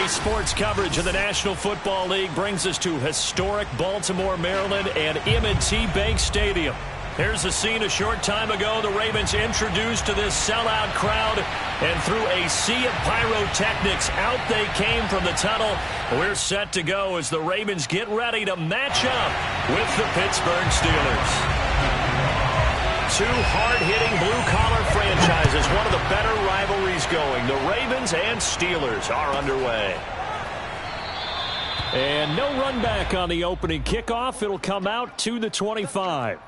Today's sports coverage of the National Football League brings us to historic Baltimore, Maryland, and M&T Bank Stadium. Here's the scene a short time ago. The Ravens introduced to this sellout crowd, and through a sea of pyrotechnics, out they came from the tunnel. We're set to go as the Ravens get ready to match up with the Pittsburgh Steelers. Two hard-hitting blue-collar franchises, one of the better rivalries going. The Ravens and Steelers are underway. And no run back on the opening kickoff. It'll come out to the 25.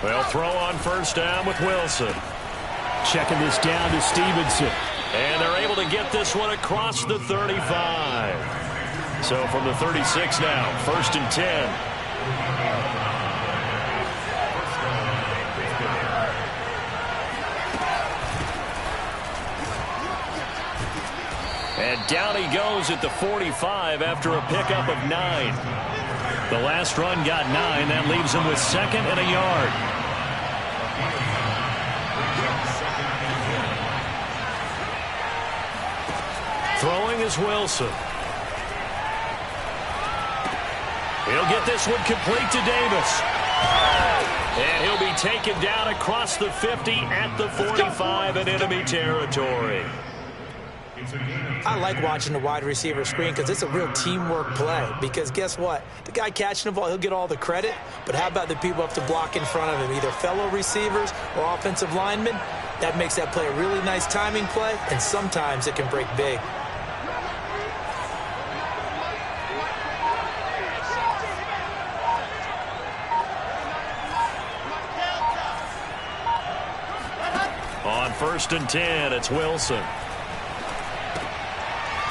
They'll throw on first down with Wilson. Checking this down to Stevenson. And they're able to get this one across the 35. So from the 36 now, first and 10. And down he goes at the 45 after a pickup of 9. The last run got 9. That leaves him with second and a yard. Throwing is Wilson. He'll get this one complete to Davis. And he'll be taken down across the 50 at the 45 in enemy territory. I like watching the wide receiver screen because it's a real teamwork play. Because guess what? The guy catching the ball, he'll get all the credit. But how about the people up to block in front of him, either fellow receivers or offensive linemen? That makes that play a really nice timing play, and sometimes it can break big. On first and 10, it's Wilson.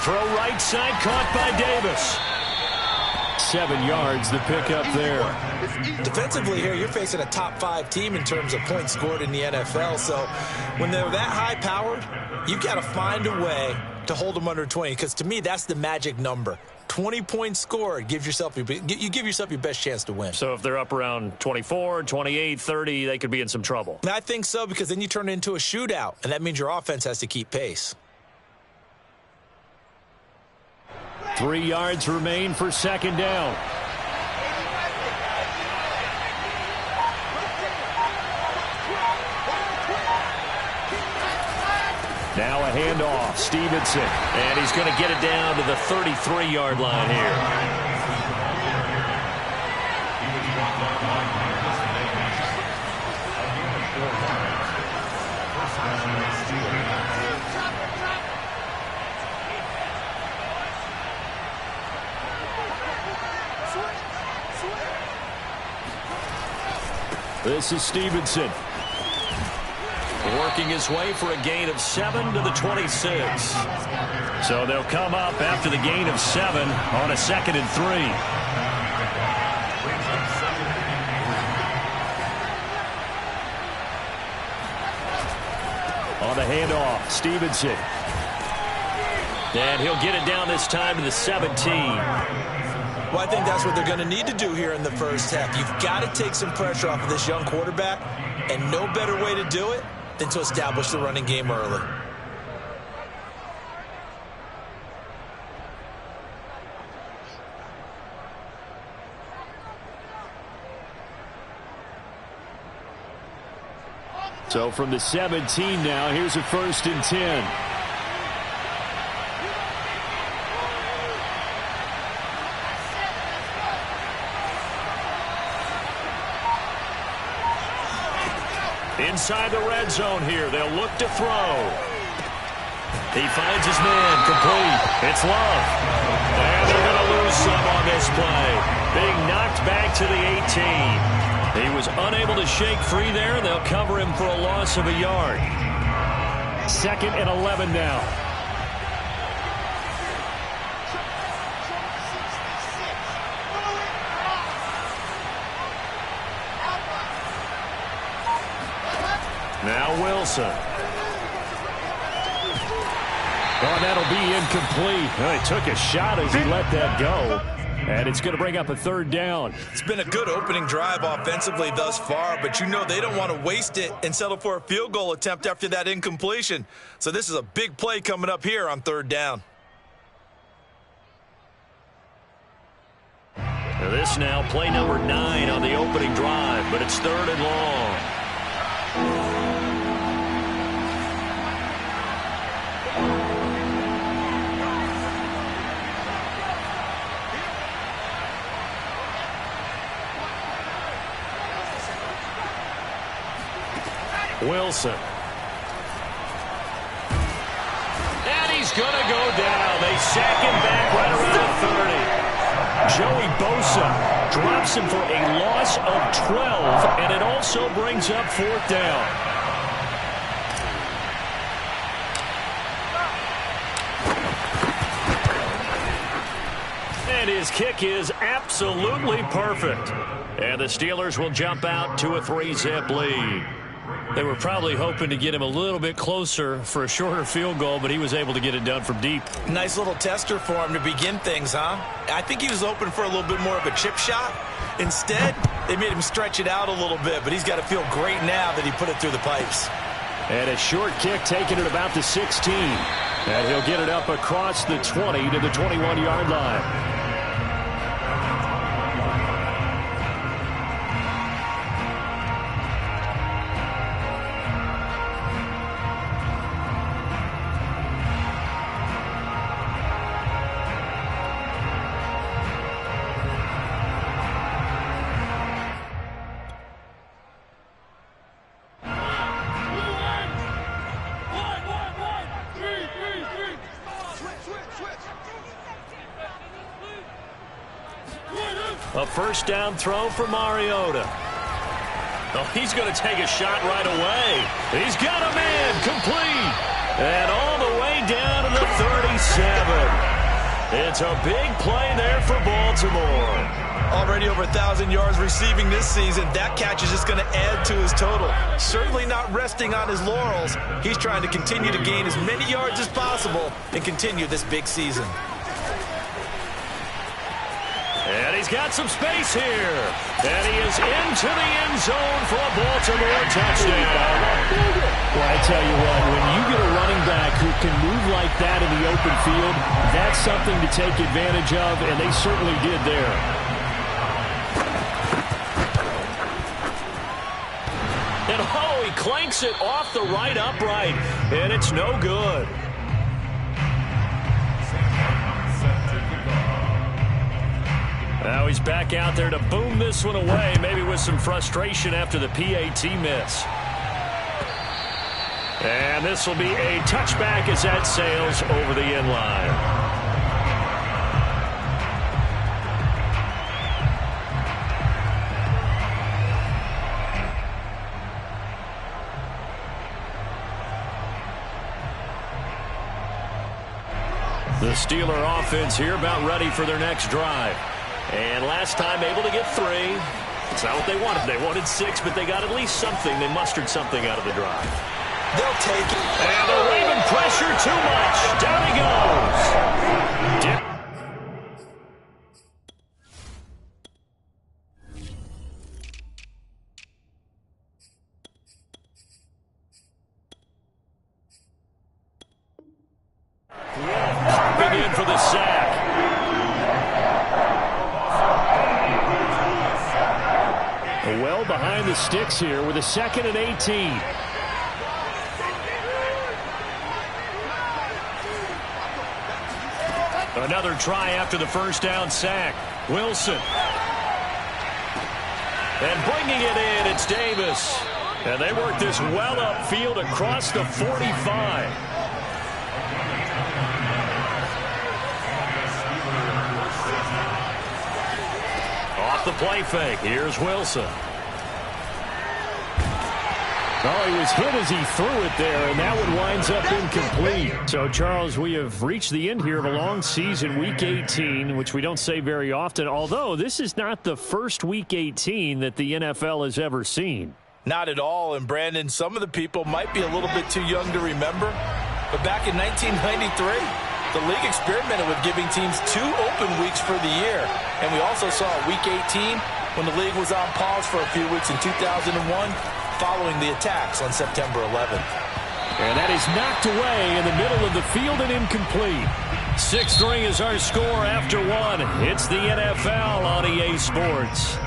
Throw right side, caught by Davis. 7 yards, the pickup there. Defensively here, you're facing a top-5 team in terms of points scored in the NFL. So when they're that high-powered, you've got to find a way to hold them under 20. Because to me, that's the magic number. 20 points scored, you give yourself your best chance to win. So if they're up around 24, 28, 30, they could be in some trouble. And I think so, because then you turn it into a shootout, and that means your offense has to keep pace. 3 yards remain for second down. Now a handoff, Stevenson. And he's going to get it down to the 33-yard line here. This is Stevenson. Working his way for a gain of 7 to the 26. So they'll come up after the gain of 7 on a 2nd and 3. On the handoff, Stevenson. And he'll get it down this time to the 17. Well, I think that's what they're going to need to do here in the first half. You've got to take some pressure off of this young quarterback, and no better way to do it than to establish the running game early. So from the 17 now, here's a first and 10. Inside the red zone here, they'll look to throw. He finds his man, complete. It's Love. And they're going to lose some on this play, being knocked back to the 18. He was unable to shake free there, and they'll cover him for a loss of a yard. 2nd and 11 now. Now Wilson. Oh, that'll be incomplete. Well, he took a shot as he let that go. And it's going to bring up a 3rd down. It's been a good opening drive offensively thus far, but you know they don't want to waste it and settle for a field goal attempt after that incompletion. So this is a big play coming up here on 3rd down. Now this now play number 9 on the opening drive, but it's 3rd and long. Wilson. And he's going to go down. They sack him back right around the 30. Joey Bosa drops him for a loss of 12, and it also brings up 4th down. And his kick is absolutely perfect. And the Steelers will jump out to a 3-zip lead. They were probably hoping to get him a little bit closer for a shorter field goal, but he was able to get it done from deep. Nice little tester for him to begin things, huh? I think he was hoping for a little bit more of a chip shot. Instead, they made him stretch it out a little bit, but he's got to feel great now that he put it through the pipes. And a short kick taken at about the 16. And he'll get it up across the 20 to the 21-yard line. A 1st down throw for Mariota. Oh, he's going to take a shot right away. He's got a man complete. And all the way down to the 37. It's a big play there for Baltimore. Already over 1,000 yards receiving this season. That catch is just going to add to his total. Certainly not resting on his laurels. He's trying to continue to gain as many yards as possible and continue this big season. And he's got some space here. And he is into the end zone for a Baltimore touchdown. Well, I tell you what, when you get a running back who can move like that in the open field, that's something to take advantage of, and they certainly did there. And oh, he clanks it off the right upright, and it's no good. Now he's back out there to boom this one away, maybe with some frustration after the PAT miss. And this will be a touchback as that sails over the end line. The Steeler offense here about ready for their next drive. And last time able to get 3. It's not what they wanted. They wanted 6, but they got at least something. They mustered something out of the drive. They'll take it. And the Raven pressure too much. Down he goes. Popping in for the sack. Well behind the sticks here with a 2nd and 18. Another try after the 1st down sack. Wilson. And bringing it in, it's Davis. And they work this well upfield across the 45. the play fake. Here's Wilson. Oh, he was hit as he threw it there, and that one winds up incomplete. So, Charles, we have reached the end here of a long season, Week 18, which we don't say very often, although this is not the first Week 18 that the NFL has ever seen. Not at all, and Brandon, some of the people might be a little bit too young to remember, but back in 1993, the league experimented with giving teams 2 open weeks for the year, and we also saw Week 18 when the league was on pause for a few weeks in 2001, following the attacks on September 11th. And that is knocked away in the middle of the field and incomplete. 6-3 is our score after 1. It's the NFL on EA Sports.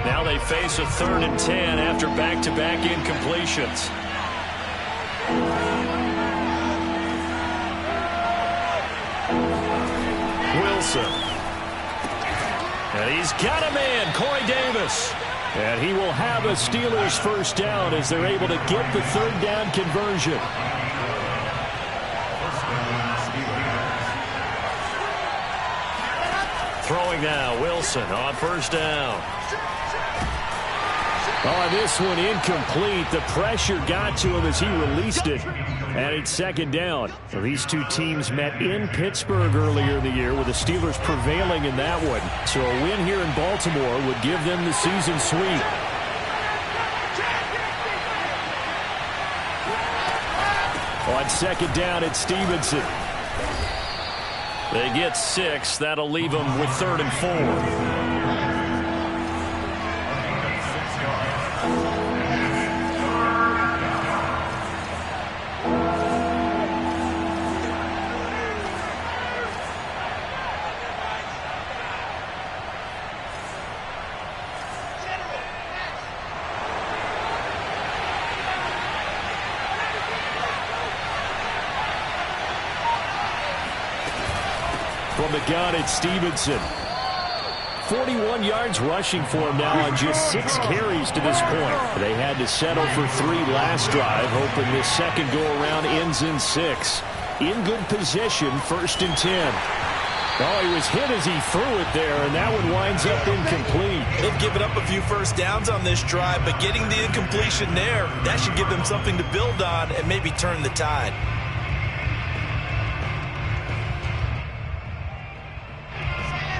Now they face a 3rd and 10 after back-to-back incompletions. Wilson. And he's got a man, Corey Davis. And he will have a Steelers first down as they're able to get the 3rd down conversion. Throwing now, Wilson on first down. Oh, this one incomplete. The pressure got to him as he released it. And it's 2nd down. So these two teams met in Pittsburgh earlier in the year with the Steelers prevailing in that one. So a win here in Baltimore would give them the season sweep. On 2nd down, it's Stevenson. They get 6. That'll leave them with 3rd and 4. From the gun, it's Stevenson. 41 yards rushing for him now on just 6 carries to this point. They had to settle for 3 last drive, hoping this second go-around ends in 6. In good position, 1st and 10. Oh, he was hit as he threw it there, and that one winds up incomplete. They've given up a few first downs on this drive, but getting the incompletion there, that should give them something to build on and maybe turn the tide.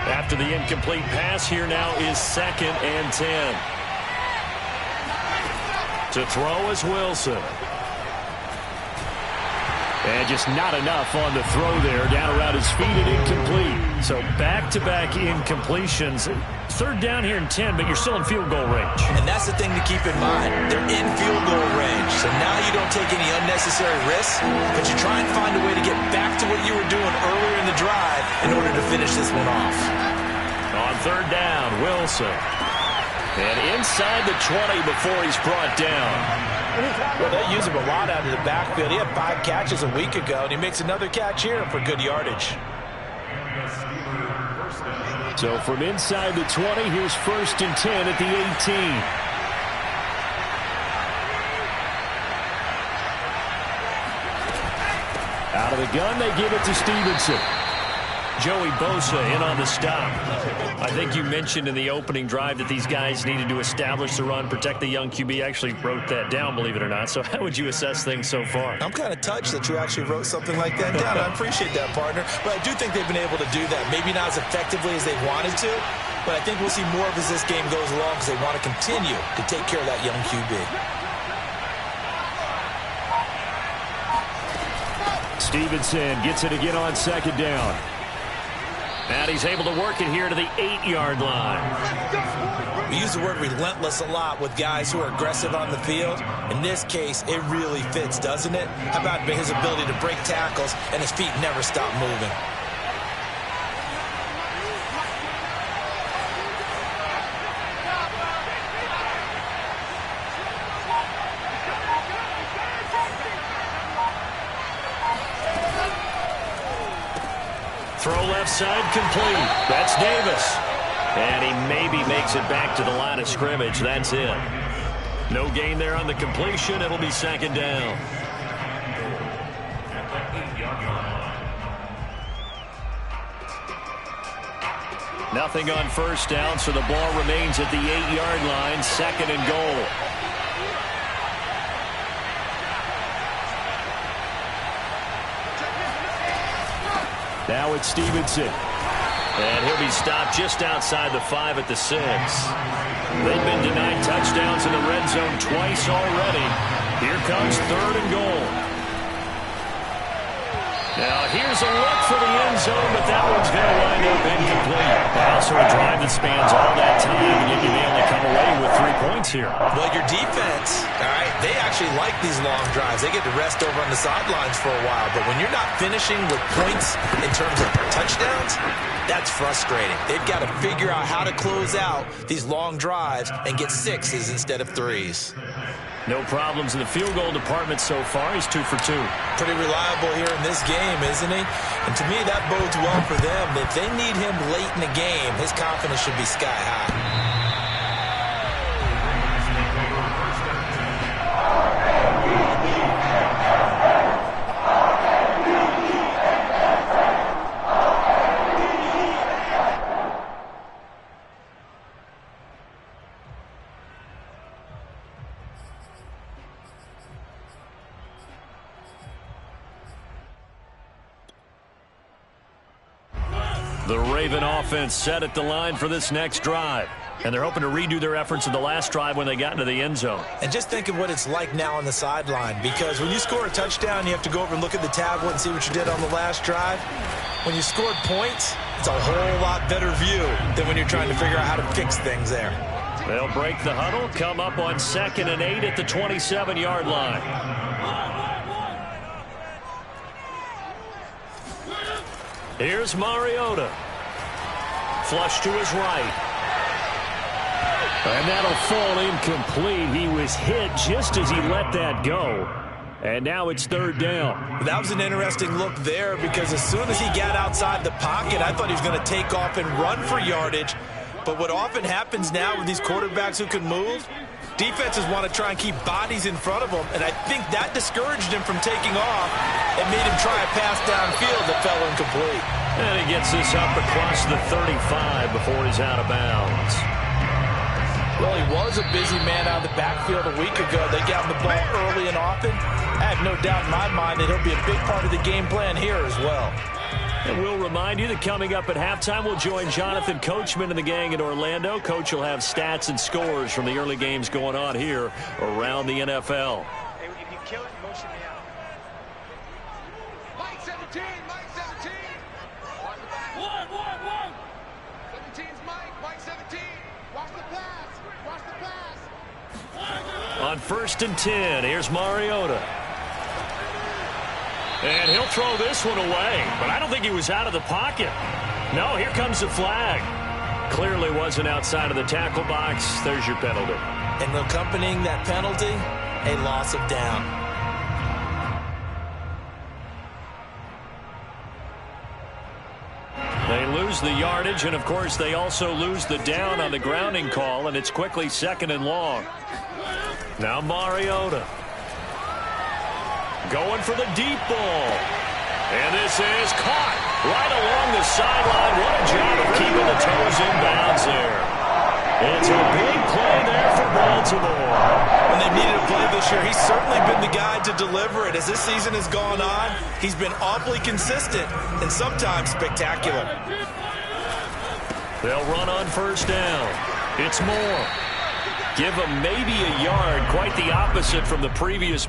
After the incomplete pass, here now is 2nd and 10. To throw is Wilson. And just not enough on the throw there. Down around his feet and incomplete. So back-to-back incompletions. 3rd down here and 10, but you're still in field goal range. And that's the thing to keep in mind. They're in field goal range. So now you don't take any unnecessary risks, but you try and find a way to get back to what you were doing earlier in the drive in order to finish this one off. On 3rd down, Wilson. And inside the 20 before he's brought down. Well, they use him a lot out of the backfield. He had 5 catches a week ago, and he makes another catch here for good yardage. So from inside the 20, here's 1st and 10 at the 18. Out of the gun, they give it to Stevenson. Joey Bosa in on the stop. I think you mentioned in the opening drive that these guys needed to establish the run, protect the young QB. I actually wrote that down, believe it or not. So how would you assess things so far? I'm kind of touched that you actually wrote something like that down. I appreciate that, partner. But I do think they've been able to do that. Maybe not as effectively as they wanted to, but I think we'll see more of as this game goes along because they want to continue to take care of that young QB. Stevenson gets it again on 2nd down. And he's able to work it here to the 8-yard line. We use the word relentless a lot with guys who are aggressive on the field. In this case, it really fits, doesn't it? How about his ability to break tackles and his feet never stop moving? Throw left side complete. That's Davis. And he maybe makes it back to the line of scrimmage. That's it. No gain there on the completion. It'll be second down. Nothing on first down, so the ball remains at the 8-yard line. Second and goal. Now it's Stevenson. And he'll be stopped just outside the 5 at the 6. They've been denied touchdowns in the red zone twice already. Here comes third and goal. Now here's a look for the end zone, but that one's going to wind up incomplete. Also a drive that spans all that time, and yet they only come away with 3 points here. Well, your defense, all right, they actually like these long drives. They get to rest over on the sidelines for a while, but when you're not finishing with points in terms of touchdowns, that's frustrating. They've got to figure out how to close out these long drives and get 6s instead of 3s. No problems in the field goal department so far. He's 2 for 2. Pretty reliable here in this game, isn't he? And to me, that bodes well for them. If they need him late in the game, his confidence should be sky high. The Raven offense set at the line for this next drive. And they're hoping to redo their efforts in the last drive when they got into the end zone. And just think of what it's like now on the sideline, because when you score a touchdown, you have to go over and look at the tablet and see what you did on the last drive. When you scored points, it's a whole lot better view than when you're trying to figure out how to fix things there. They'll break the huddle, come up on 2nd and 8 at the 27-yard line. Here's Mariota. Flush to his right. And that'll fall incomplete. He was hit just as he let that go. And now it's 3rd down. That was an interesting look there, because as soon as he got outside the pocket, I thought he was going to take off and run for yardage. But what often happens now with these quarterbacks who can move, defenses want to try and keep bodies in front of them, and I think that discouraged him from taking off and made him try a pass downfield that fell incomplete. And he gets this up across the 35 before he's out of bounds. Well, he was a busy man out of the backfield a week ago. They got him the ball early and often. I have no doubt in my mind that he'll be a big part of the game plan here as well. And we'll remind you that coming up at halftime, we'll join Jonathan Coachman and the gang in Orlando. Coach will have stats and scores from the early games going on here around the NFL. Hey, if you kill it, motion me out. Mike 17, Mike 17. Watch the back. One. 17's Mike 17. Watch the pass. Watch the pass. On 1st and 10, here's Mariota. And he'll throw this one away, but I don't think he was out of the pocket. No, here comes the flag. Clearly wasn't outside of the tackle box. There's your penalty. And accompanying that penalty, a loss of down. They lose the yardage, and of course they also lose the down on the grounding call, and it's quickly 2nd and long. Now Mariota. Going for the deep ball. And this is caught right along the sideline. What a job of keeping the toes in bounds there. It's a big play there for Baltimore. When they needed a play this year, he's certainly been the guy to deliver it. As this season has gone on, he's been awfully consistent and sometimes spectacular. They'll run on 1st down. It's Moore. Give him maybe a yard, quite the opposite from the previous.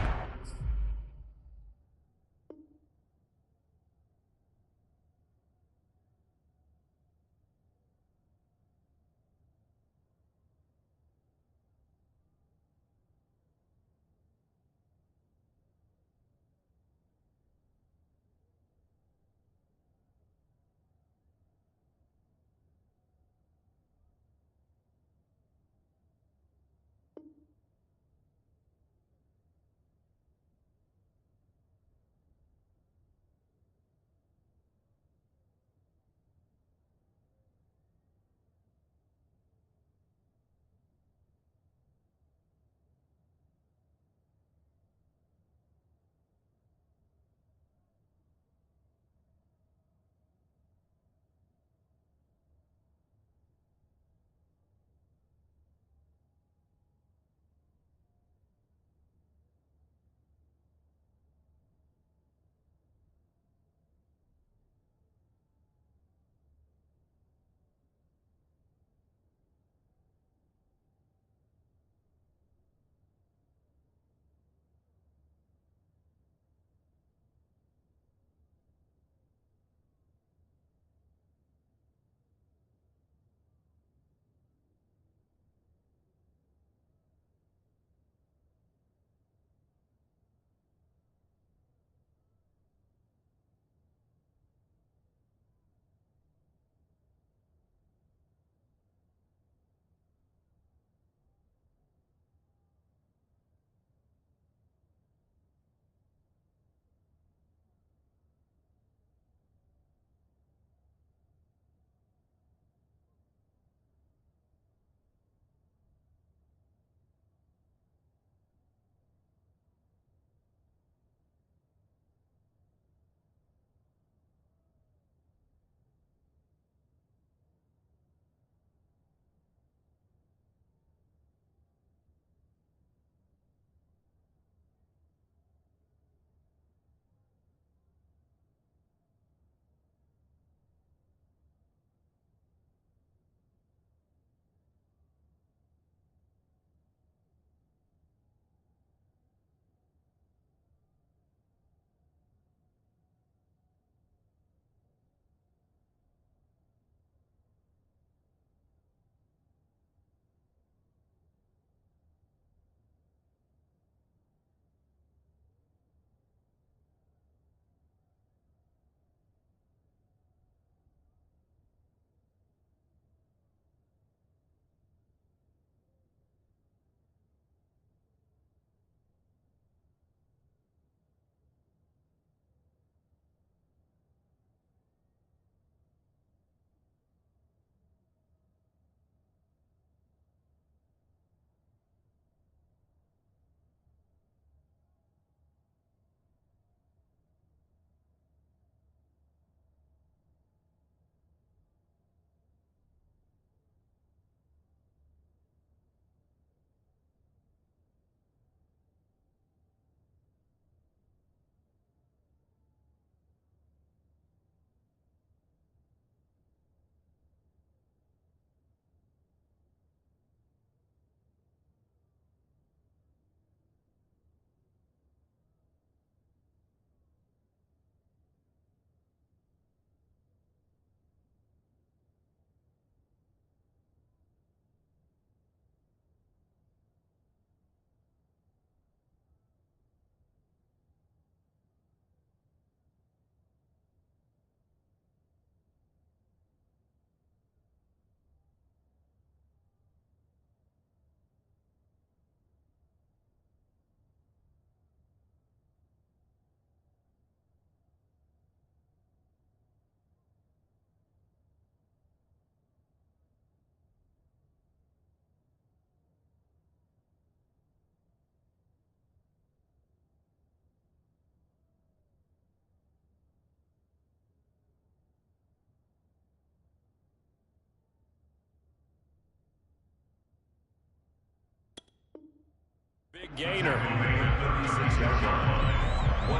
Gainer. 1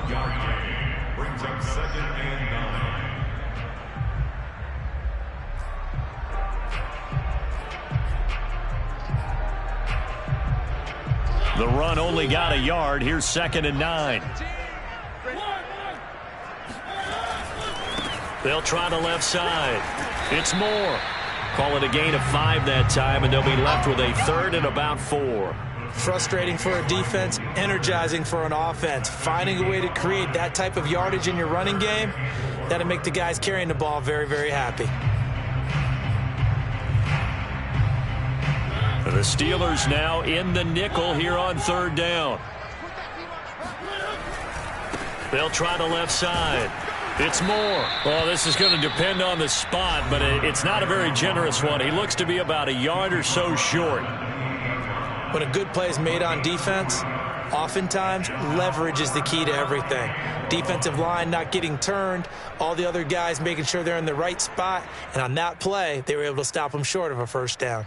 yard gain brings up 2nd and 9. The run only got a yard. Here's 2nd and 9. They'll try the left side. It's Moore. Call it a gain of 5 that time, and they'll be left with a 3rd and about 4. Frustrating for a defense, energizing for an offense. Finding a way to create that type of yardage in your running game, that'll make the guys carrying the ball very, very happy. The Steelers now in the nickel here on 3rd down. They'll try the left side. It's Moore. Well, this is going to depend on the spot, but it's not a very generous one. He looks to be about a yard or so short. When a good play is made on defense, oftentimes leverage is the key to everything. Defensive line not getting turned, all the other guys making sure they're in the right spot, and on that play, they were able to stop them short of a 1st down.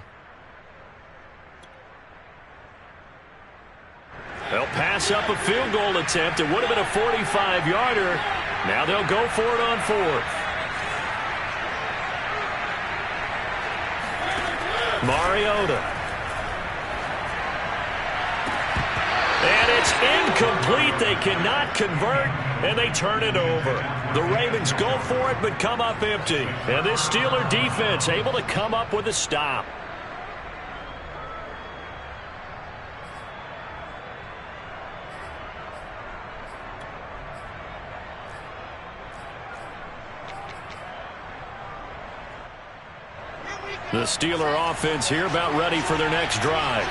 They'll pass up a field goal attempt. It would have been a 45-yarder. Now they'll go for it on 4th. Mariota. And it's incomplete. They cannot convert, and they turn it over. The Ravens go for it, but come up empty. And this Steeler defense able to come up with a stop. The Steeler offense here about ready for their next drive.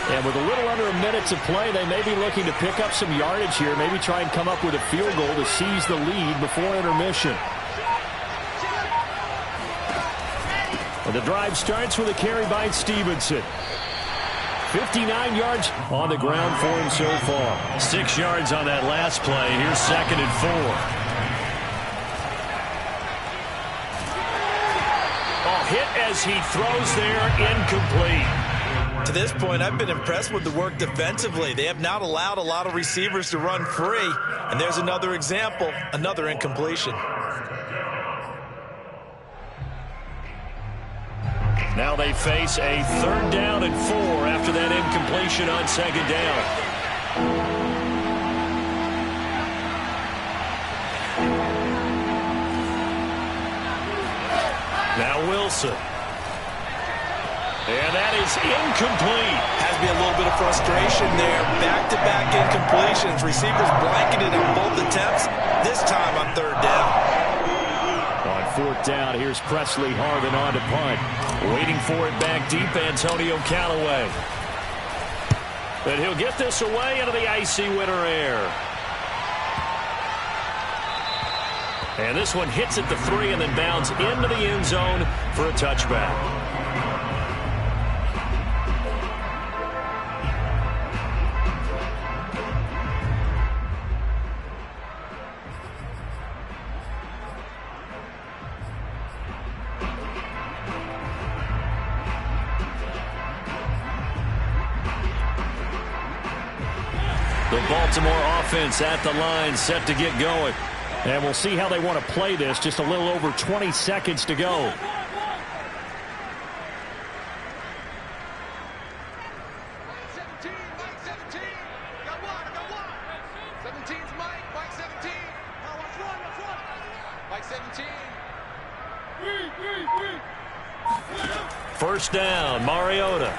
And with a little under a minute to play, they may be looking to pick up some yardage here, maybe try and come up with a field goal to seize the lead before intermission. And the drive starts with a carry by Stevenson. 59 yards on the ground for him so far. 6 yards on that last play. Here's 2nd and 4. Hit as he throws there, incomplete. To this point, I've been impressed with the work defensively. They have not allowed a lot of receivers to run free, and there's another example, another incompletion. Now they face a 3rd down and 4 after that incompletion on 2nd down. Now Wilson. And that is incomplete. Has to be a little bit of frustration there. Back-to-back incompletions. Receivers blanketed on both attempts, this time on 3rd down. On 4th down, here's Presley Harvin on to punt. Waiting for it back deep, Antonio Callaway. But he'll get this away into the icy winter air. And this one hits at the 3 and then bounds into the end zone for a touchback. The Baltimore offense at the line, set to get going. And we'll see how they want to play this. Just a little over 20 seconds to go. Mike 17, Mike 17. Got one. 17's Mike 17. Mike 17. 1st down, Mariota.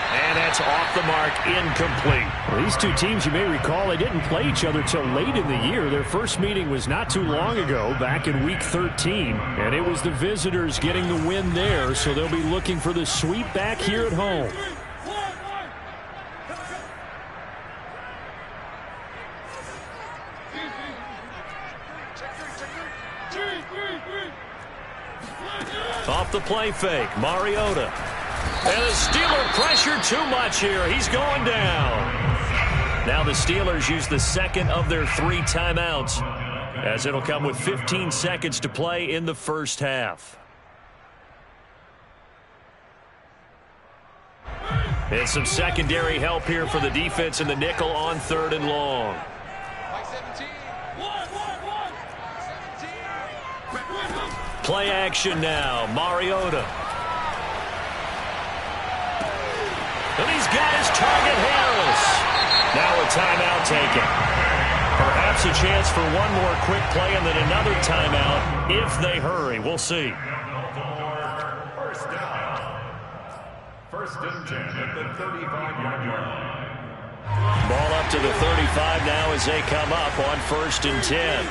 And that's off the mark, incomplete. Well, these two teams, you may recall, they didn't play each other till late in the year. Their first meeting was not too long ago, back in Week 13. And it was the visitors getting the win there, so they'll be looking for the sweep back here at home. Off the play fake, Mariota. And the Steeler pressure too much here. He's going down. Now the Steelers use the 2nd of their 3 timeouts, as it'll come with 15 seconds to play in the 1st half. And some secondary help here for the defense in the nickel on 3rd and long. Play action now. Mariota. And he's got his target, Harris. Now a timeout taken. Perhaps a chance for one more quick play and then another timeout if they hurry. We'll see. First and 10 at the 35-yard line. Ball up to the 35 now as they come up on 1st and 10.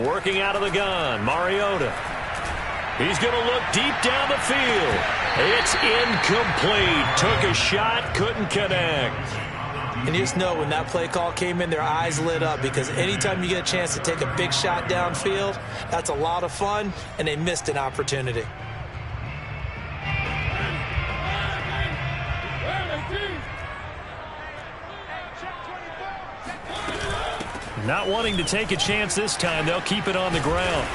Working out of the gun, Mariota. He's going to look deep down the field. It's incomplete. Took a shot, couldn't connect. And you just know when that play call came in, their eyes lit up, because anytime you get a chance to take a big shot downfield, that's a lot of fun, and they missed an opportunity. Not wanting to take a chance this time, they'll keep it on the ground.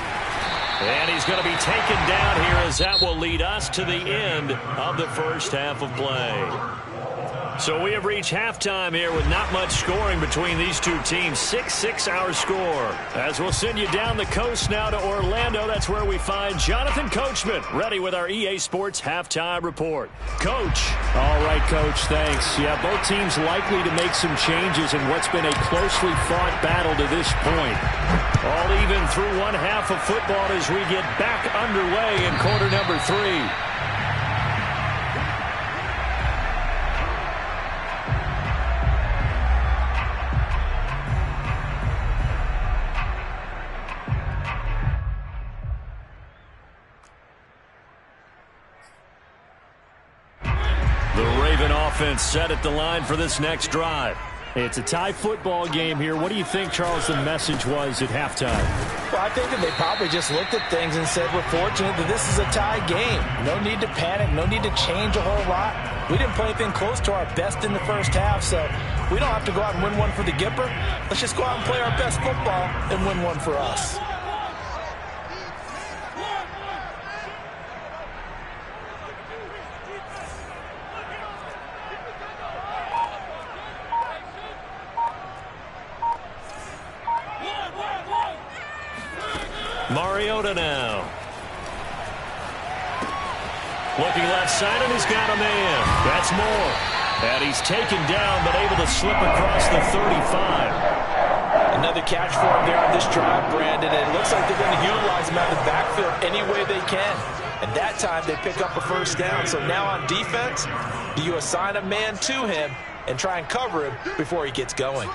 And he's going to be taken down here as that will lead us to the end of the first half of play. So we have reached halftime here with not much scoring between these two teams. 6-6 our score. As we'll send you down the coast now to Orlando. That's where we find Jonathan Coachman ready with our EA Sports Halftime Report. Coach. All right, Coach, thanks. Yeah, both teams likely to make some changes in what's been a closely fought battle to this point. All even through one half of football as we get back underway in quarter number 3. Offense set at the line for this next drive. It's a tie football game here. What do you think, Charles, the message was at halftime? Well, I think that they probably just looked at things and said, we're fortunate that this is a tie game. No need to panic. No need to change a whole lot. We didn't play anything close to our best in the first half, so we don't have to go out and win one for the Gipper. Let's just go out and play our best football and win one for us. Mariota now. Looking left side, and he's got a man. That's Moore. And he's taken down, but able to slip across the 35. Another catch for him there on this drive, Brandon. It looks like they're going to utilize him out of the backfield any way they can. And that time, they pick up a first down. So now on defense, do you assign a man to him and try and cover him before he gets going?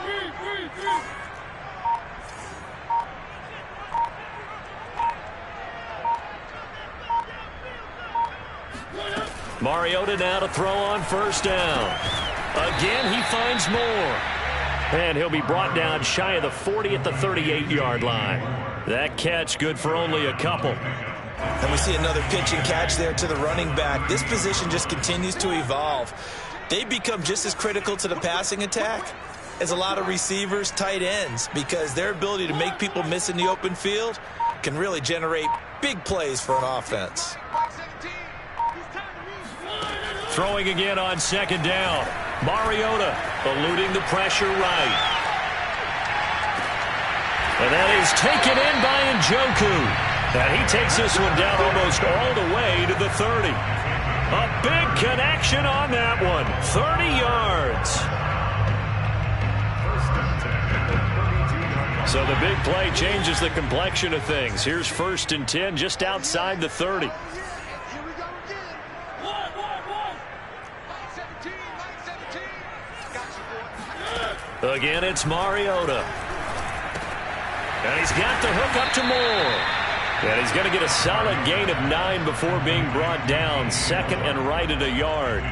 Mariota now to throw on first down. Again, he finds Moore. And he'll be brought down shy of the 40 at the 38-yard line. That catch good for only a couple. And we see another pitch and catch there to the running back. This position just continues to evolve. They become just as critical to the passing attack as a lot of receivers, tight ends, because their ability to make people miss in the open field can really generate big plays for an offense. Throwing again on second down. Mariota eluding the pressure right. And that is taken in by Njoku. And he takes this one down almost all the way to the 30. A big connection on that one. 30 yards. So the big play changes the complexion of things. Here's 1st and 10 just outside the 30. Again, it's Mariota. And he's got the hook up to Moore. And he's going to get a solid gain of 9 before being brought down. 2nd and right at a yard.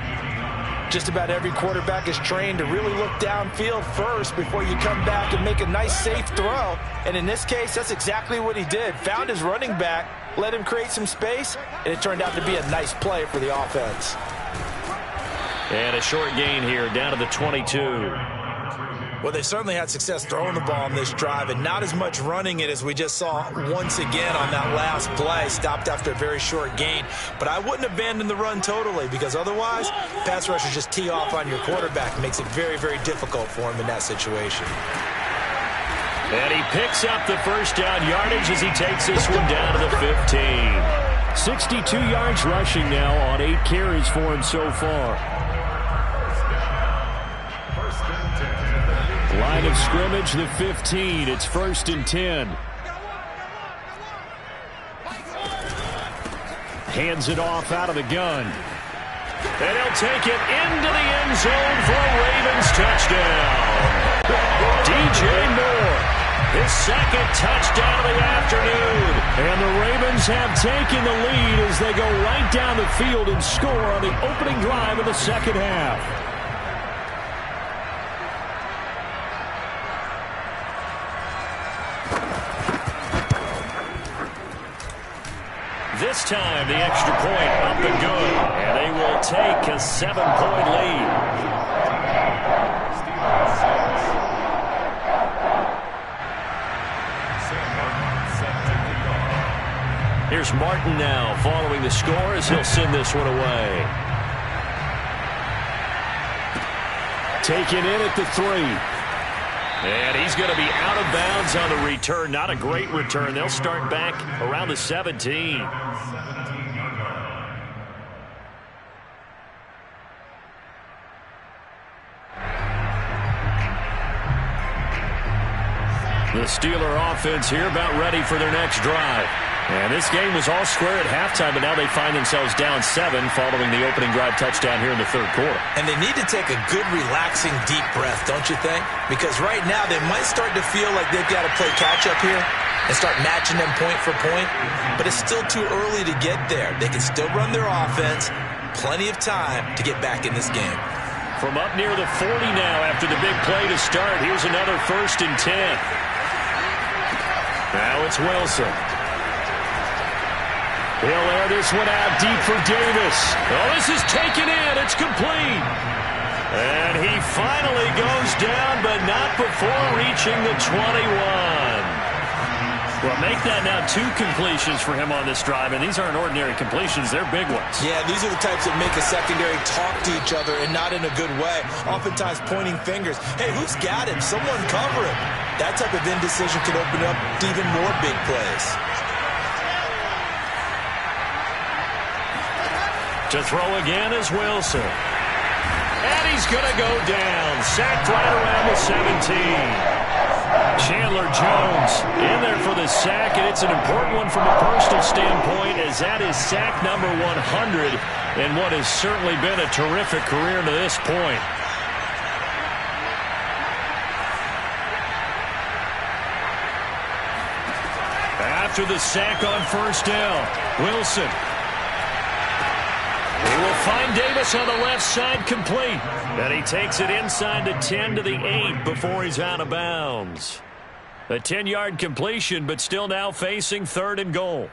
Just about every quarterback is trained to really look downfield first before you come back and make a nice, safe throw. And in this case, that's exactly what he did. Found his running back, let him create some space, and it turned out to be a nice play for the offense. And a short gain here, down to the 22. Well, they certainly had success throwing the ball on this drive, and not as much running it as we just saw once again on that last play. Stopped after a very short gain. But I wouldn't abandon the run totally, because otherwise, pass rushers just tee off on your quarterback. It makes it very, very difficult for him in that situation. And he picks up the first down yardage as he takes this one down to the 15. 62 yards rushing now on 8 carries for him so far. Line of scrimmage, the 15. It's 1st and 10. Hands it off out of the gun. And he'll take it into the end zone for a Ravens touchdown. DJ Moore, his second touchdown of the afternoon. And the Ravens have taken the lead as they go right down the field and score on the opening drive of the second half. This time, the extra point up and good. And they will take a 7-point lead. Here's Martin now following the score as he'll send this one away. Taken in at the 3. And he's going to be out of bounds on the return. Not a great return. They'll start back around the 17. The Steeler offense here about ready for their next drive. And this game was all square at halftime, but now they find themselves down 7 following the opening drive touchdown here in the third quarter. And they need to take a good, relaxing, deep breath, don't you think? Because right now they might start to feel like they've got to play catch-up here and start matching them point for point. But it's still too early to get there. They can still run their offense. Plenty of time to get back in this game. From up near the 40 now after the big play to start, here's another 1st and 10. Now it's Wilson. He'll air this one out deep for Davis. Oh, this is taken in. It's complete. And he finally goes down, but not before reaching the 21. Well, make that now 2 completions for him on this drive, and these aren't ordinary completions. They're big ones. Yeah, these are the types that make a secondary talk to each other and not in a good way. Oftentimes pointing fingers. Hey, who's got him? Someone cover him. That type of indecision could open up to even more big plays. To throw again is Wilson. And he's going to go down. Sacked right around the 17. Chandler Jones in there for the sack, and it's an important one from a personal standpoint, as that is sack number 100 in what has certainly been a terrific career to this point. After the sack on first down, Wilson. He will find Davis on the left side, complete. And he takes it inside the 10 to the 8 before he's out of bounds. A 10-yard completion, but still now facing 3rd and goal.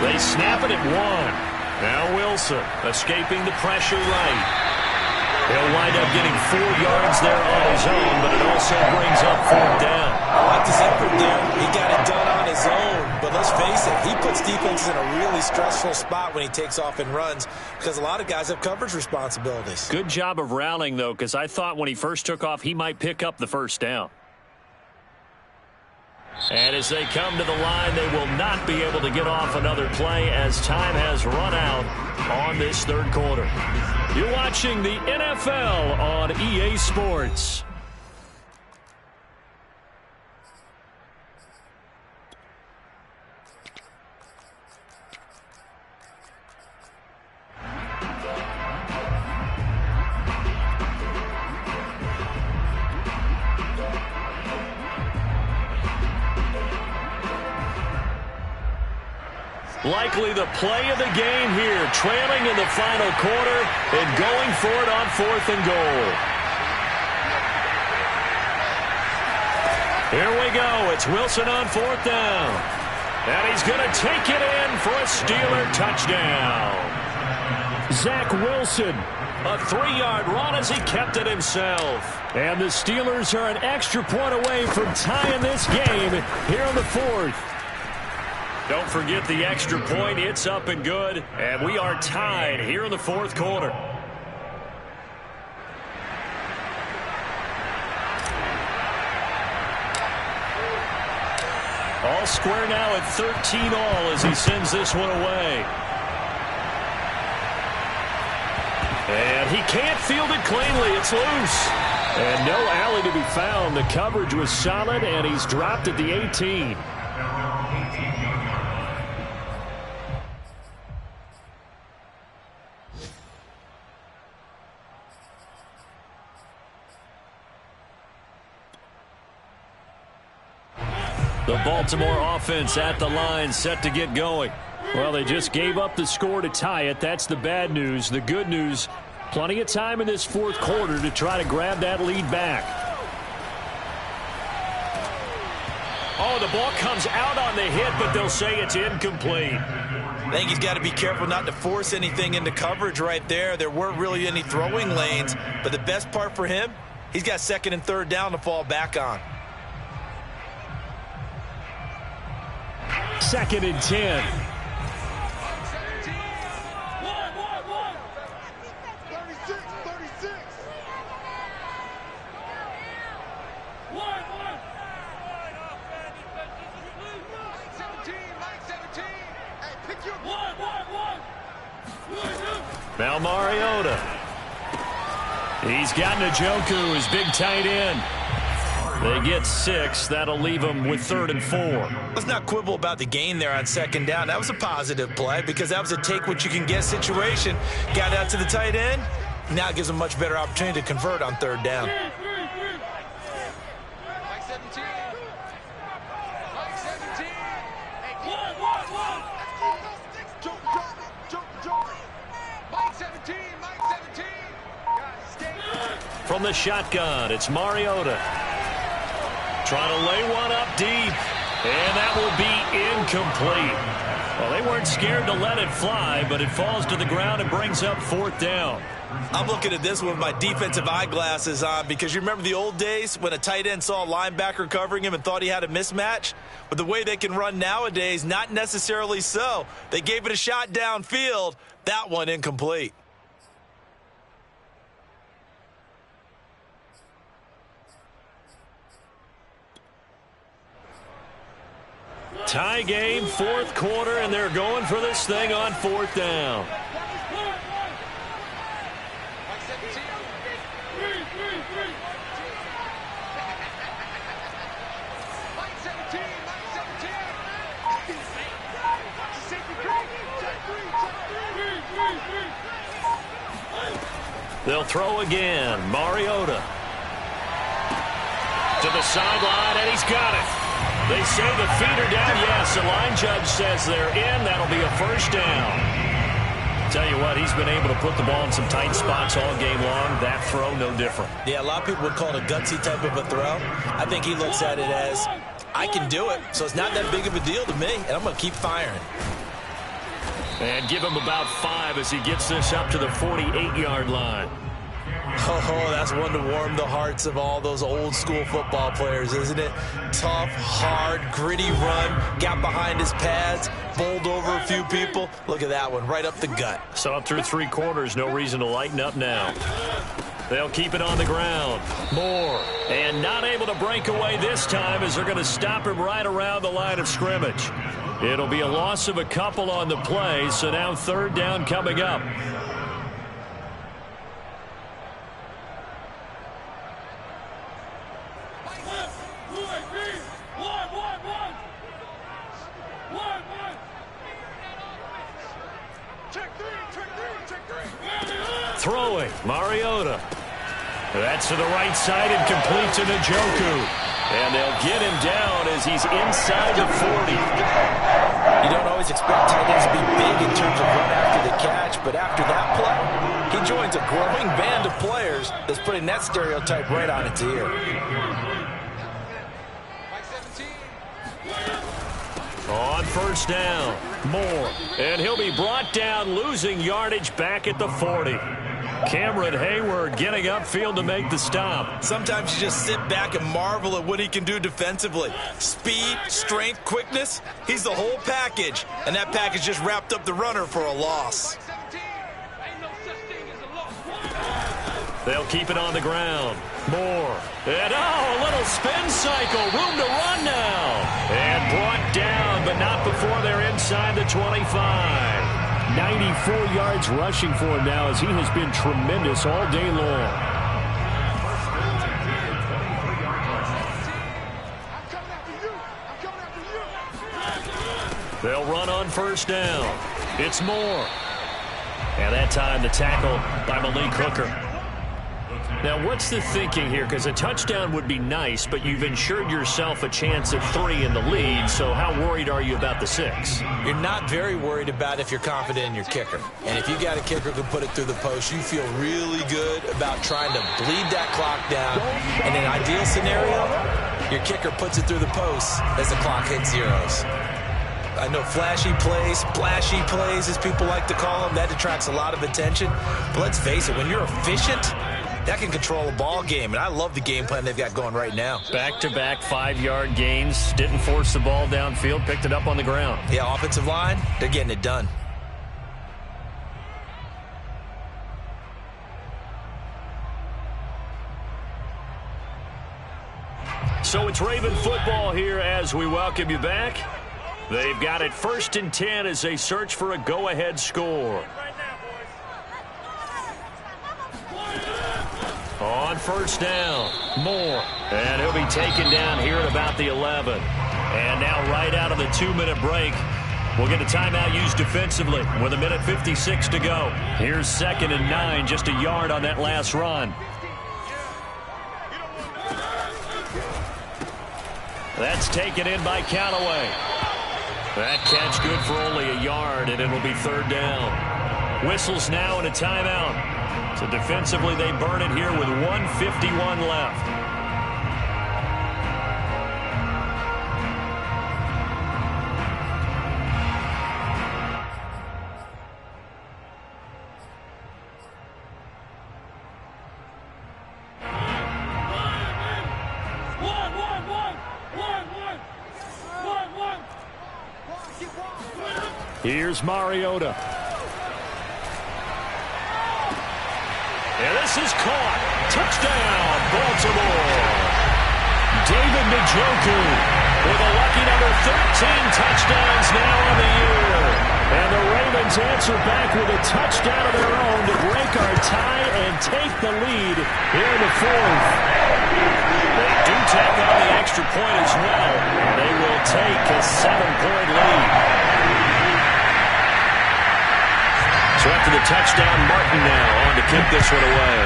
They snap it at 1. Now Wilson escaping the pressure right. He'll wind up getting 4 yards there on his own, but it also brings up 4th down. I liked his effort there. He got it done on his own. But let's face it, he puts defenses in a really stressful spot when he takes off and runs, because a lot of guys have coverage responsibilities. Good job of rallying, though, because I thought when he first took off, he might pick up the 1st down. And as they come to the line, they will not be able to get off another play as time has run out on this 3rd quarter. You're watching the NFL on EA Sports. Likely the play of the game here, trailing in the final quarter and going for it on 4th and goal. Here we go. It's Wilson on 4th down. And he's going to take it in for a Steeler touchdown. Zach Wilson. A 3-yard run as he kept it himself. And the Steelers are an extra point away from tying this game here on the 4th. Don't forget the extra point. It's up and good. And we are tied here in the 4th quarter. All square now at 13 all as he sends this one away. And he can't field it cleanly. It's loose. And no alley to be found. The coverage was solid, and he's dropped at the 18. The Baltimore offense at the line, set to get going. Well, they just gave up the score to tie it. That's the bad news. The good news, plenty of time in this 4th quarter to try to grab that lead back. Oh, the ball comes out on the hit, but they'll say it's incomplete. I think he's got to be careful not to force anything into coverage right there. There weren't really any throwing lanes, but the best part for him, he's got 2nd and 3rd down to fall back on. 2nd and 10. 36. Mike 17. Hey, pick your Now Mariota. He's got Njoku, his big tight end. They get 6. That'll leave them with 3rd and 4. Let's not quibble about the gain there on 2nd down. That was a positive play because that was a take-what-you-can-get situation. Got out to the tight end. Now it gives them a much better opportunity to convert on 3rd down. Mike 17. Mike 17. Hey, Mike 17. Mike 17. From the shotgun, it's Mariota. Trying to lay one up deep, and that will be incomplete. Well, they weren't scared to let it fly, but it falls to the ground and brings up 4th down. I'm looking at this with my defensive eyeglasses on because you remember the old days when a tight end saw a linebacker covering him and thought he had a mismatch? But the way they can run nowadays, not necessarily so. They gave it a shot downfield. That one incomplete. Tie game, 4th quarter, and they're going for this thing on 4th down. Mike 17. Mike 17. Mike 17. Safety break. Check 3. They'll throw again. Mariota. To the sideline, and he's got it. They say the feet are down. Yes, the line judge says they're in. That'll be a 1st down. Tell you what, he's been able to put the ball in some tight spots all game long. That throw, no different. Yeah, a lot of people would call it a gutsy type of a throw. I think he looks at it as, I can do it, so it's not that big of a deal to me, and I'm going to keep firing. And give him about 5 as he gets this up to the 48-yard line. Oh, that's one to warm the hearts of all those old school football players, isn't it? Tough, hard, gritty run, got behind his pads, bowled over a few people. Look at that one, right up the gut. So up through 3 quarters, no reason to lighten up now. They'll keep it on the ground. Moore, and not able to break away this time as they're going to stop him right around the line of scrimmage. It'll be a loss of a couple on the play, so now 3rd down coming up. Throwing, Mariota. That's to the right side and complete to Njoku. And they'll get him down as he's inside the 40. You don't always expect tight ends to be big in terms of run after the catch, but after that play, he joins a growing band of players that's putting that stereotype right on its ear. On first down, Moore. And he'll be brought down, losing yardage back at the 40. Cameron Hayward getting upfield to make the stop. Sometimes you just sit back and marvel at what he can do defensively. Speed, strength, quickness, he's the whole package. And that package just wrapped up the runner for a loss. They'll keep it on the ground. Moore. And a little spin cycle. Room to run now. And brought down, but not before they're inside the 25. 94 yards rushing for him now as he has been tremendous all day long. They'll run on first down. It's Moore. And that time the tackle by Malik Hooker. Now, what's the thinking here? Because a touchdown would be nice, but you've ensured yourself a chance at 3 in the lead, so how worried are you about the 6? You're not very worried about if you're confident in your kicker. And if you got a kicker who can put it through the post, you feel really good about trying to bleed that clock down. In an ideal scenario, your kicker puts it through the post as the clock hits zeros. I know flashy plays, splashy plays, as people like to call them, that attracts a lot of attention. But let's face it, when you're efficient, that can control a ball game, and I love the game plan they've got going right now. Back-to-back 5-yard gains. Didn't force the ball downfield. Picked it up on the ground. Yeah, offensive line, they're getting it done. So it's Raven football here as we welcome you back. They've got it 1st and 10 as they search for a go-ahead score. On first down, Moore. And he'll be taken down here at about the 11. And now right out of the 2-minute break, we'll get a timeout used defensively with 1:56 to go. Here's 2nd and 9, just a yard on that last run. That's taken in by Callaway. That catch good for only a yard, and it'll be 3rd down. Whistles now and a timeout. So defensively, they burn it here with 1:51 left. Here's Mariota. And this is caught. Touchdown, Baltimore. David Njoku with a lucky number 13 touchdowns now on the year. And the Ravens answer back with a touchdown of their own to break our tie and take the lead here in the 4th. They do tack on the extra point as well. They will take a 7-point lead. So after the touchdown, Martin now on to kick this one away.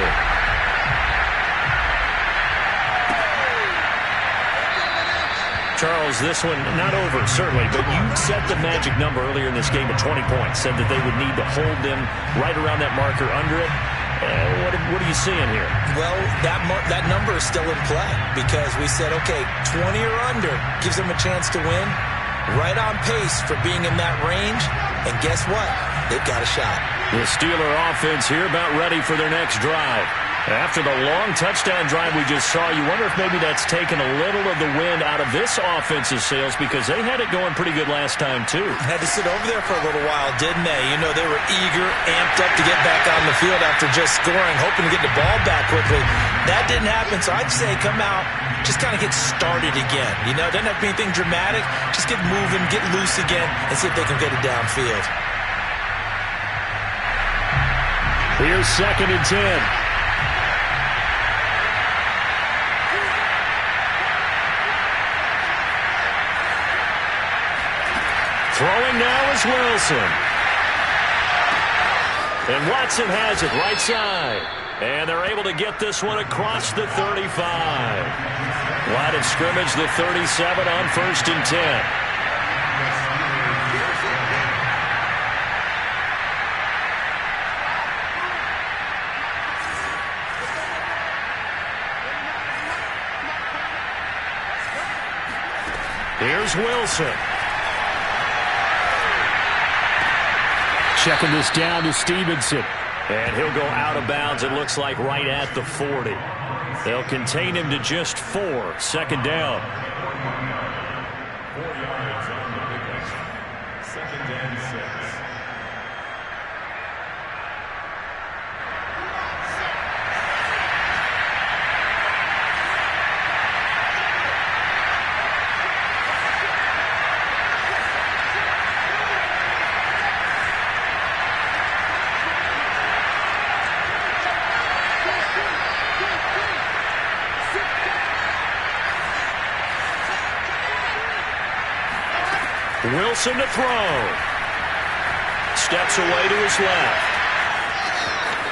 Charles, this one not over, certainly, but you set the magic number earlier in this game at 20 points, said that they would need to hold them right around that marker under it. What are you seeing here? Well, that number is still in play because we said, okay, 20 or under gives them a chance to win. Right on pace for being in that range. And guess what? They've got a shot. The Steeler offense here about ready for their next drive. After the long touchdown drive we just saw, you wonder if maybe that's taken a little of the wind out of this offense's sails because they had it going pretty good last time, too. Had to sit over there for a little while, didn't they? You know, they were eager, amped up to get back on the field after just scoring, hoping to get the ball back quickly. That didn't happen, so I'd say come out, just kind of get started again. You know, doesn't have to be anything dramatic. Just get moving, get loose again, and see if they can get it downfield. Here's 2nd and 10. Throwing now is Wilson. And Watson has it right side. And they're able to get this one across the 35. Line of scrimmage, the 37 on 1st and 10. Here's Wilson. Checking this down to Stevenson. And he'll go out of bounds, it looks like, right at the 40. They'll contain him to just 4. 2nd down. 4 yards on the pickup. 2nd and 6. Wilson to throw. Steps away to his left.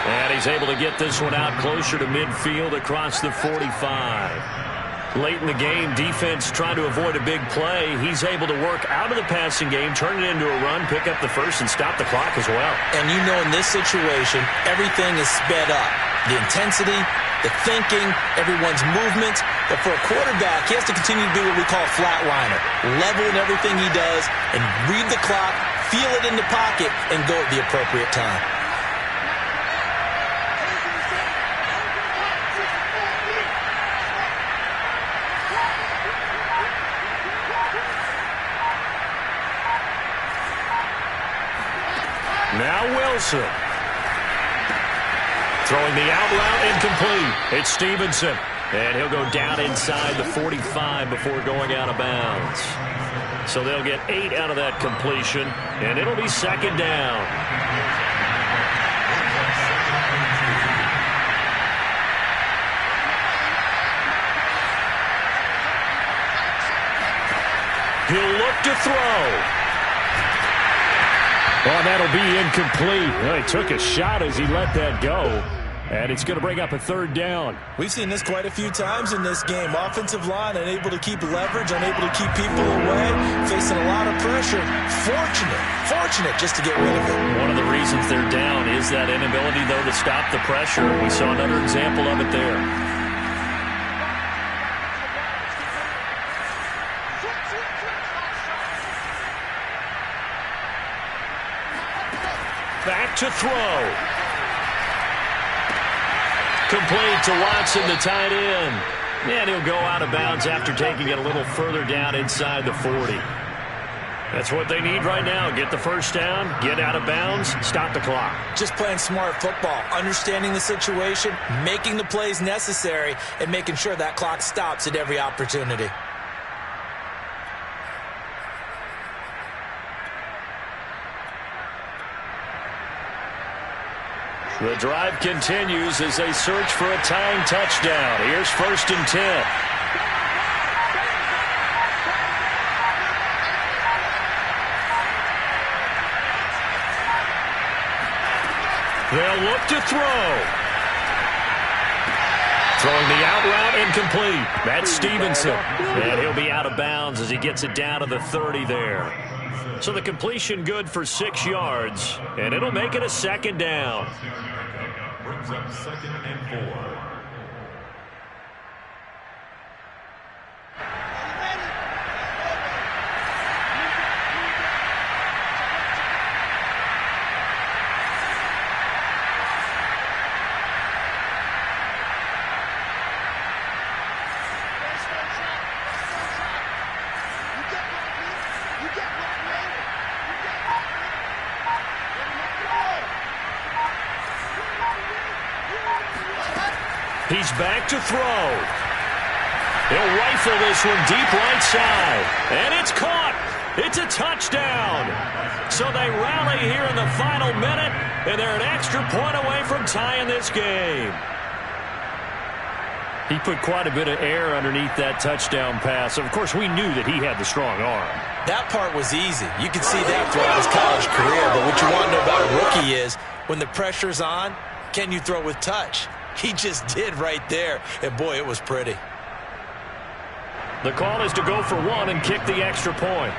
And he's able to get this one out closer to midfield across the 45. Late in the game, defense trying to avoid a big play. He's able to work out of the passing game, turn it into a run, pick up the first, and stop the clock as well. And you know in this situation, everything is sped up. The intensity, the thinking, everyone's movements. But for a quarterback, he has to continue to do what we call a flatliner. Level in everything he does and read the clock, feel it in the pocket, and go at the appropriate time. Now Wilson. Throwing the out route incomplete. It's Stevenson. And he'll go down inside the 45 before going out of bounds. So they'll get 8 out of that completion, and it'll be 2nd down. He'll look to throw. Oh, that'll be incomplete. Well, he took a shot as he let that go. And it's going to bring up a 3rd down. We've seen this quite a few times in this game. Offensive line unable to keep leverage, unable to keep people away, facing a lot of pressure. Fortunate just to get rid of it. One of the reasons they're down is that inability, though, to stop the pressure. We saw another example of it there. Back to throw. Complete to Watson, the tight end. And he'll go out of bounds after taking it a little further down inside the 40. That's what they need right now. Get the first down, get out of bounds, stop the clock. Just playing smart football, understanding the situation, making the plays necessary, and making sure that clock stops at every opportunity. The drive continues as they search for a tying touchdown. Here's 1st and 10. They'll look to throw. Throwing the out route incomplete. That's Stevenson. And he'll be out of bounds as he gets it down to the 30 there. So the completion good for 6 yards, and it'll make it a 2nd down. Brings up 2nd and 4. He's back to throw. He'll rifle this one deep right side. And it's caught. It's a touchdown. So they rally here in the final minute, and they're an extra point away from tying this game. He put quite a bit of air underneath that touchdown pass. Of course, we knew that he had the strong arm. That part was easy. You could see that throughout his college career. But what you want to know about a rookie is when the pressure's on, can you throw with touch? He just did right there. And, boy, it was pretty. The call is to go for one and kick the extra point.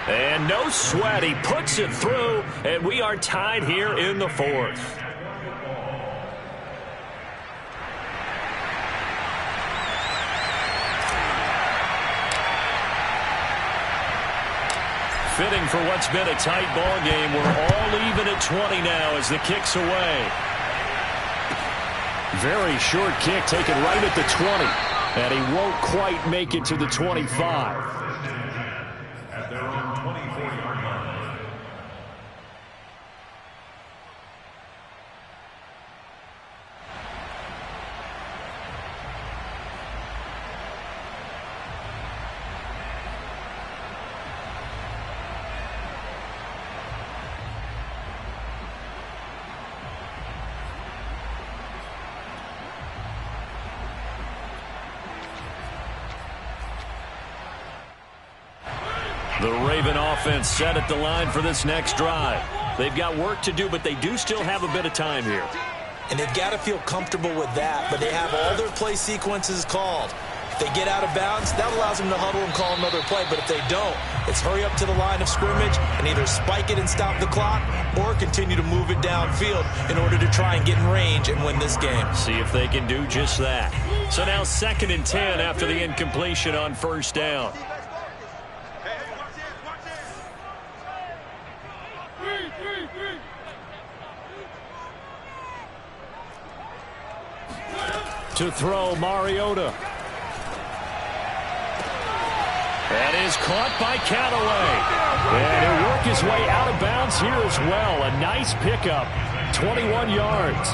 And And no sweat. He puts it through, and we are tied here in the fourth. Fitting for what's been a tight ball game. We're all even at 20 now as the kick's away. Very short kick taken right at the 20. And he won't quite make it to the 25. At their own 24-yard line. The Raven offense set at the line for this next drive. They've got work to do, but they do still have a bit of time here. And they've got to feel comfortable with that, but they have all their play sequences called. If they get out of bounds, that allows them to huddle and call another play, but if they don't, it's hurry up to the line of scrimmage and either spike it and stop the clock or continue to move it downfield in order to try and get in range and win this game. See if they can do just that. So now 2nd and 10 after the incompletion on first down. To throw, Mariota. That is caught by Callaway. And he'll work his way out of bounds here as well. A nice pickup. 21 yards.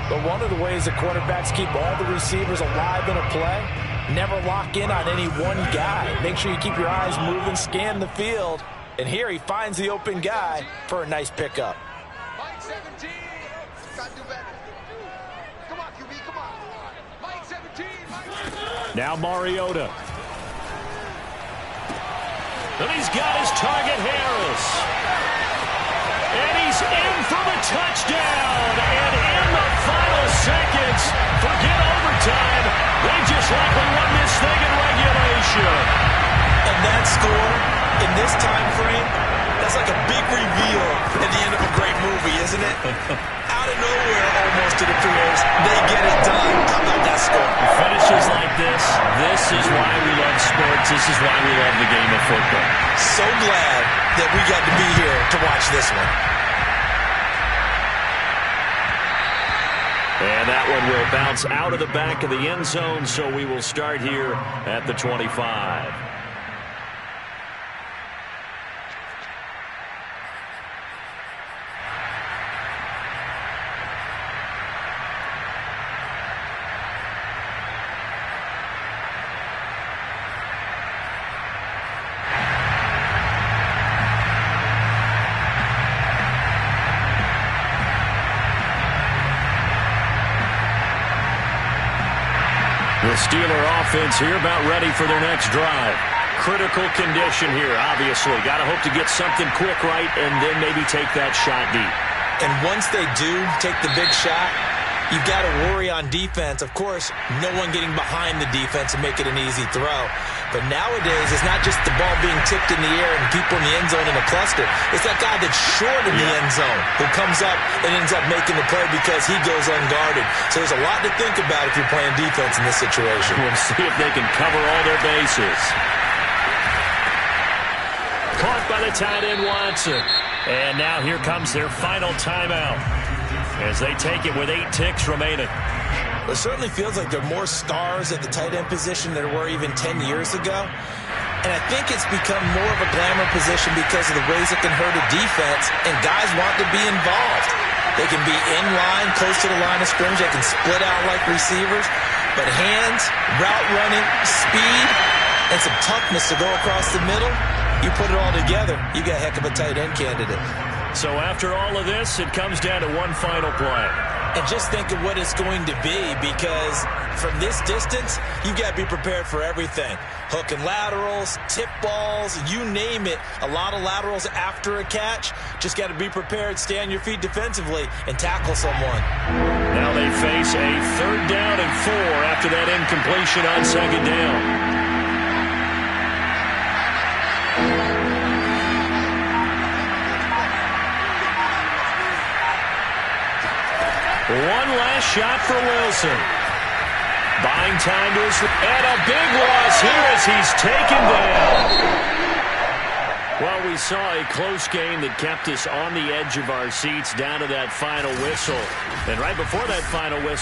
But one of the ways the quarterbacks keep all the receivers alive in a play, never lock in on any one guy. Make sure you keep your eyes moving, scan the field. And here he finds the open guy for a nice pickup. Mike 17. Got to do better. Come on, QB, come on. Mike 17. Now Mariota. And he's got his target, Harris. And he's in for the touchdown. And in the final seconds, forget overtime. They just likely won this thing in regulation. And that score in this time frame, that's like a big reveal at the end of a great movie, isn't it? Out of nowhere, almost, it appears, they get it done. How about that score? Finishes like this is why we love sports. This is why we love the game of football. So glad that we got to be here to watch this one. And that one will bounce out of the back of the end zone, so we will start here at the 25. The Steeler offense here about ready for their next drive. Critical condition here, obviously. Got to hope to get something quick right and then maybe take that shot deep. And once they do take the big shot, you've got to worry on defense. Of course, no one getting behind the defense and make it an easy throw. But nowadays, it's not just the ball being tipped in the air and people in the end zone in a cluster. It's that guy that's short in the end zone who comes up and ends up making the play because he goes unguarded. So there's a lot to think about if you're playing defense in this situation. We'll see if they can cover all their bases. Caught by the tight end, Watson. And now here comes their final timeout as they take it with 8 ticks remaining. It certainly feels like there are more stars at the tight end position than there were even 10 years ago. And I think it's become more of a glamour position because of the ways it can hurt a defense, and guys want to be involved. They can be in line, close to the line of scrimmage. They can split out like receivers. But hands, route running, speed, and some toughness to go across the middle, you put it all together, you got a heck of a tight end candidate. So after all of this, it comes down to one final play. And just think of what it's going to be, because from this distance, you got to be prepared for everything. Hook and laterals, tip balls, you name it. A lot of laterals after a catch. Just got to be prepared, stay on your feet defensively, and tackle someone. Now they face a 3rd down and 4 after that incompletion on 2nd down. One last shot for Wilson. Buying time to his... And a big loss here as he's taken down. Well, we saw a close game that kept us on the edge of our seats down to that final whistle. And right before that final whistle,